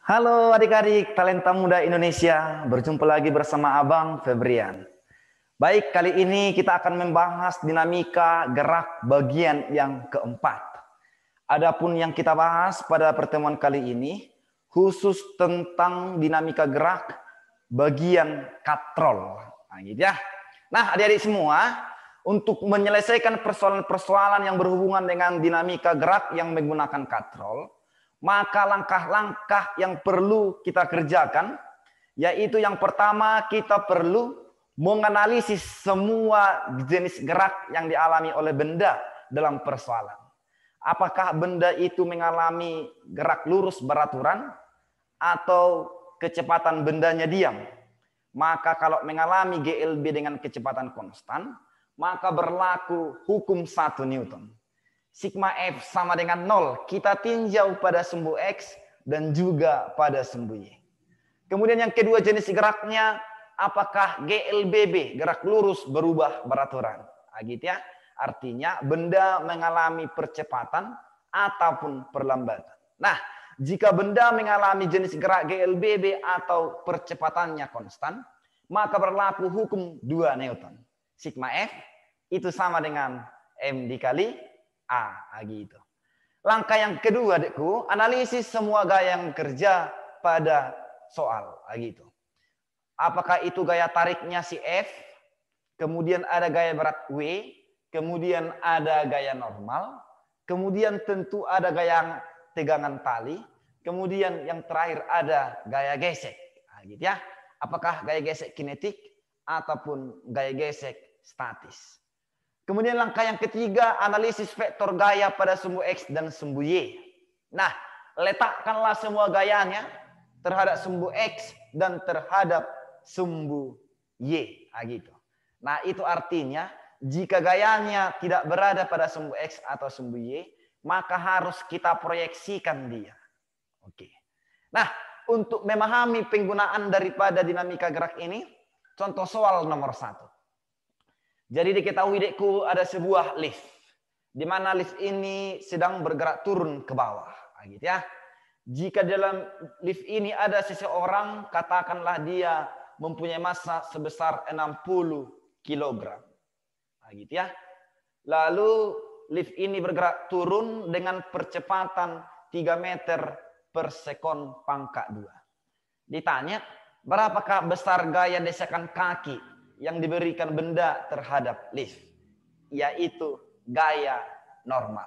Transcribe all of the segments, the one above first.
Halo adik-adik talenta muda Indonesia, berjumpa lagi bersama Abang Febrian. Baik, kali ini kita akan membahas dinamika gerak bagian yang keempat. Adapun yang kita bahas pada pertemuan kali ini, khusus tentang dinamika gerak bagian katrol. Nah, gitu ya. Nah, adik-adik semua, untuk menyelesaikan persoalan-persoalan yang berhubungan dengan dinamika gerak yang menggunakan katrol, maka langkah-langkah yang perlu kita kerjakan, yaitu yang pertama kita perlu menganalisis semua jenis gerak yang dialami oleh benda dalam persoalan. Apakah benda itu mengalami gerak lurus beraturan atau kecepatan bendanya diam? Maka kalau mengalami GLB dengan kecepatan konstan, maka berlaku hukum 1 Newton. Sigma F sama dengan 0. Kita tinjau pada sumbu X dan juga pada sumbu Y. Kemudian yang kedua jenis geraknya, apakah GLBB, gerak lurus berubah beraturan. Nah, gitu ya. Artinya benda mengalami percepatan ataupun perlambatan. Nah, jika benda mengalami jenis gerak GLBB atau percepatannya konstan, maka berlaku hukum 2 Newton. Sigma F itu sama dengan M dikali gitu. Langkah yang kedua, adikku, analisis semua gaya yang kerja pada soal, gitu. Apakah itu gaya tariknya si F, kemudian ada gaya berat W, kemudian ada gaya normal, kemudian tentu ada gaya tegangan tali, kemudian yang terakhir ada gaya gesek, gitu ya. Apakah gaya gesek kinetik ataupun gaya gesek statis. Kemudian langkah yang ketiga, analisis vektor gaya pada sumbu X dan sumbu Y. Nah, letakkanlah semua gayanya terhadap sumbu X dan terhadap sumbu Y. Gitu. Nah, itu artinya jika gayanya tidak berada pada sumbu X atau sumbu Y, maka harus kita proyeksikan dia. Oke. Nah, untuk memahami penggunaan daripada dinamika gerak ini, contoh soal nomor 1. Jadi diketahui dekku ada sebuah lift, di mana lift ini sedang bergerak turun ke bawah, gitu ya. Jika dalam lift ini ada seseorang, katakanlah dia mempunyai massa sebesar 60 kg, gitu ya. Lalu lift ini bergerak turun dengan percepatan 3 meter per sekon pangkat 2. Ditanya, berapakah besar gaya desakan kaki yang diberikan benda terhadap lift, yaitu gaya normal.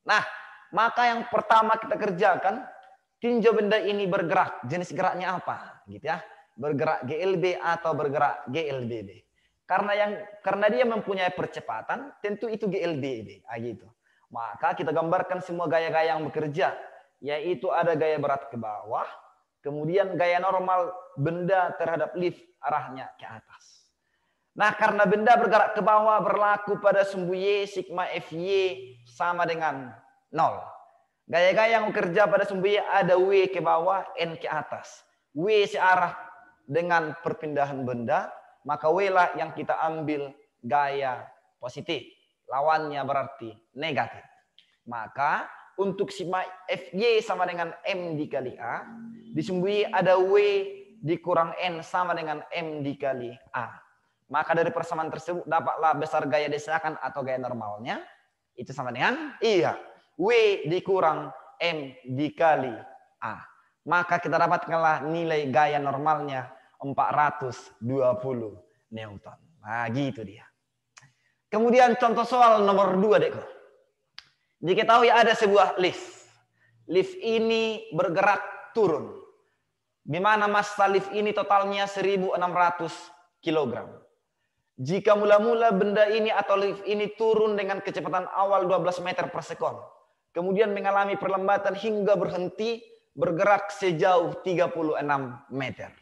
Nah, maka yang pertama kita kerjakan, tinjau benda ini bergerak, jenis geraknya apa, gitu ya, bergerak GLB atau bergerak GLBB. Karena dia mempunyai percepatan, tentu itu GLBB, gitu. Maka kita gambarkan semua gaya-gaya yang bekerja, yaitu ada gaya berat ke bawah, kemudian gaya normal benda terhadap lift arahnya ke atas. Nah, karena benda bergerak ke bawah berlaku pada sumbu Y, sigma Fy sama dengan 0. Gaya-gaya yang bekerja pada sumbu Y ada W ke bawah, N ke atas. W searah dengan perpindahan benda, maka W lah yang kita ambil gaya positif. Lawannya berarti negatif. Maka untuk sigma Fy sama dengan M dikali A, di sumbu Y ada W dikurang N sama dengan M dikali A. Maka dari persamaan tersebut dapatlah besar gaya desakan atau gaya normalnya. Itu sama dengan W dikurang M dikali A. Maka kita dapatkanlah nilai gaya normalnya 420 Newton. Nah, gitu dia. Kemudian contoh soal nomor 2, dekku. Diketahui ada sebuah lift. Lift ini bergerak turun. Di mana massa lift ini totalnya 1.600 kg. Jika mula-mula benda ini atau lift ini turun dengan kecepatan awal 12 meter per sekon, kemudian mengalami perlambatan hingga berhenti bergerak sejauh 36 meter.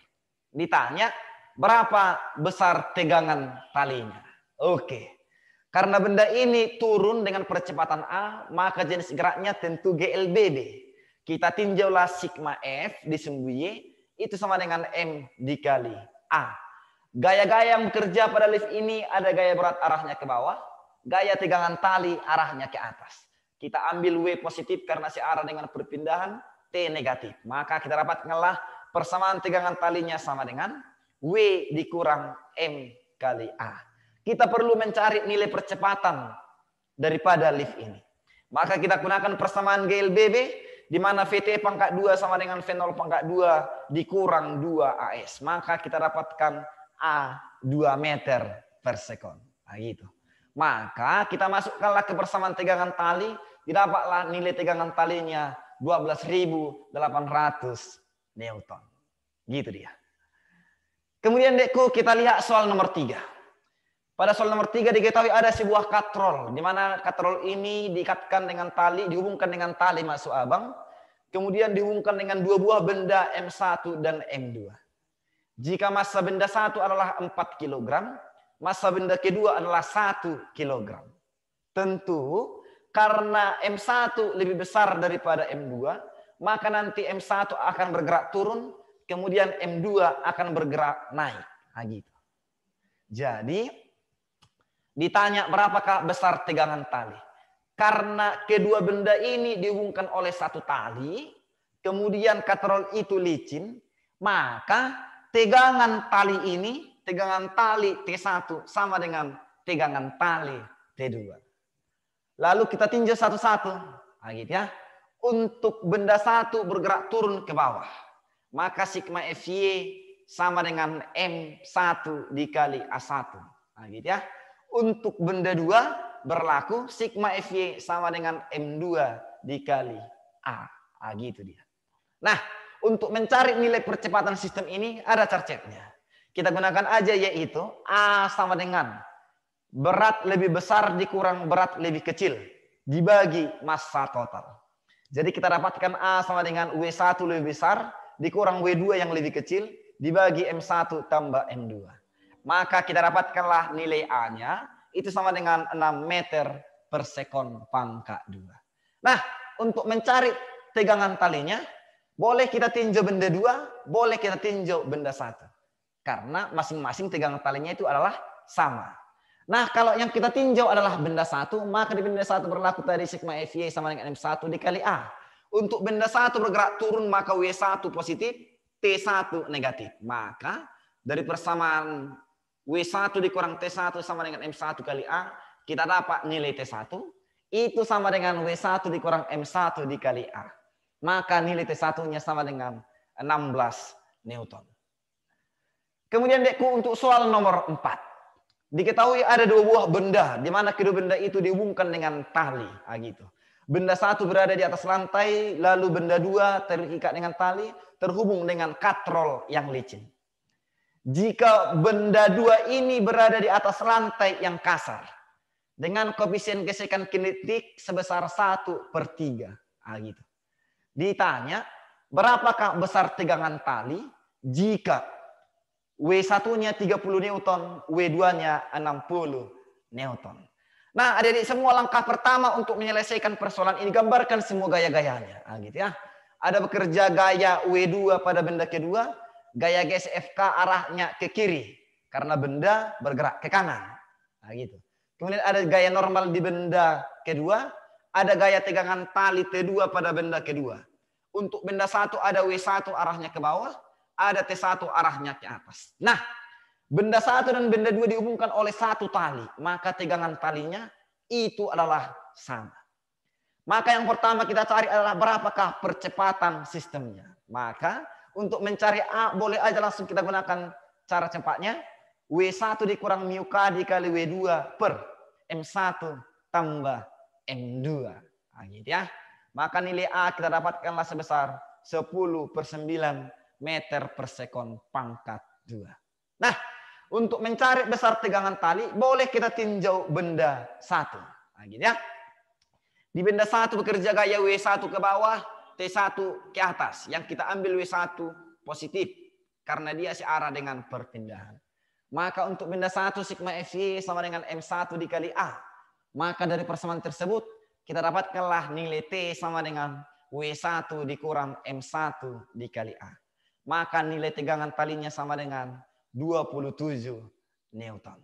Ditanya, berapa besar tegangan talinya? Oke. Karena benda ini turun dengan percepatan A, maka jenis geraknya tentu GLBB. Kita tinjaulah sigma F di sumbu Y, itu sama dengan M dikali A. Gaya-gaya yang bekerja pada lift ini ada gaya berat arahnya ke bawah, gaya tegangan tali arahnya ke atas. Kita ambil W positif karena searah dengan perpindahan, T negatif. Maka kita dapatkanlah persamaan tegangan talinya sama dengan W dikurang M kali A. Kita perlu mencari nilai percepatan daripada lift ini. Maka kita gunakan persamaan GLBB, di mana VT pangkat 2 sama dengan V0 pangkat 2 dikurang 2 AS. Maka kita dapatkan A 2 meter per sekon. Nah, gitu. Maka kita masukkanlah ke persamaan tegangan tali, didapatlah nilai tegangan talinya 12.800 Newton. Gitu dia. Kemudian dekku kita lihat soal nomor 3. Pada soal nomor 3 diketahui ada sebuah katrol, di mana katrol ini diikatkan dengan tali, dihubungkan dengan tali masuk abang, kemudian dihubungkan dengan dua buah benda M1 dan M2. Jika massa benda 1 adalah 4 kg, massa benda kedua adalah 1 kg. Tentu karena M1 lebih besar daripada M2, maka nanti M1 akan bergerak turun, kemudian M2 akan bergerak naik. Nah, gitu. Jadi ditanya berapakah besar tegangan tali. Karena kedua benda ini dihubungkan oleh satu tali, kemudian katrol itu licin, maka tegangan tali ini, tegangan tali T1 sama dengan tegangan tali T2. Lalu kita tinjau satu-satu. Nah, gitu ya. Untuk benda 1 bergerak turun ke bawah, maka sigma Fy sama dengan M1 dikali A1. Nah, gitu ya. Untuk benda 2 berlaku sigma Fy sama dengan M2 dikali A. Ah, gitu dia. Nah, untuk mencari nilai percepatan sistem ini ada cara-caranya. Kita gunakan aja yaitu A sama dengan berat lebih besar dikurang berat lebih kecil dibagi massa total. Jadi kita dapatkan A sama dengan W1 lebih besar dikurang W2 yang lebih kecil dibagi M1 tambah M2. Maka kita dapatkanlah nilai A-nya itu sama dengan 6 meter per sekon pangkat 2. Nah, untuk mencari tegangan talinya, boleh kita tinjau benda 2, boleh kita tinjau benda 1. Karena masing-masing tegangan talinya itu adalah sama. Nah, kalau yang kita tinjau adalah benda 1, maka di benda 1 berlaku tadi sigma Fy sama dengan M1 dikali A. Untuk benda 1 bergerak turun, maka W1 positif, T1 negatif. Maka dari persamaan W1 dikurang T1 sama dengan M1 kali A, kita dapat nilai T1, itu sama dengan W1 dikurang M1 dikali A. Maka nilai T1-nya sama dengan 16 Newton. Kemudian dekku untuk soal nomor 4. Diketahui ada dua buah benda, di mana kedua benda itu dihubungkan dengan tali. Nah, gitu. Benda 1 berada di atas lantai, lalu benda 2 terikat dengan tali, terhubung dengan katrol yang licin. Jika benda 2 ini berada di atas lantai yang kasar, dengan koefisien gesekan kinetik sebesar 1/3. Nah, gitu. Ditanya, berapakah besar tegangan tali jika W1-nya 30 Newton, W2-nya 60 Newton. Nah, adik-adik, semua langkah pertama untuk menyelesaikan persoalan ini, gambarkan semua gaya-gayanya. Nah, gitu ya. Ada bekerja gaya W2 pada benda kedua, gaya GSFK arahnya ke kiri karena benda bergerak ke kanan. Nah, gitu. Kemudian ada gaya normal di benda kedua, ada gaya tegangan tali T2 pada benda kedua. Untuk benda 1 ada W1 arahnya ke bawah, ada T1 arahnya ke atas. Nah, benda 1 dan benda 2 dihubungkan oleh satu tali, maka tegangan talinya itu adalah sama. Maka yang pertama kita cari adalah berapakah percepatan sistemnya. Maka untuk mencari A, boleh aja langsung kita gunakan cara cepatnya. W1 dikurang mu K dikali W2 per M1 tambah M2. Nah, gitu ya. Maka nilai A kita dapatkanlah sebesar 10/9 meter per sekon pangkat 2. Nah, untuk mencari besar tegangan tali, boleh kita tinjau benda 1. Nah, gitu ya. Di benda 1 bekerja gaya W1 ke bawah, T1 ke atas. Yang kita ambil W1 positif karena dia searah dengan perpindahan. Maka untuk benda 1 sigma Fy sama dengan M1 dikali A. Maka dari persamaan tersebut kita dapatkanlah nilai T sama dengan W1 dikurang M1 dikali A. Maka nilai tegangan talinya sama dengan 27 Newton.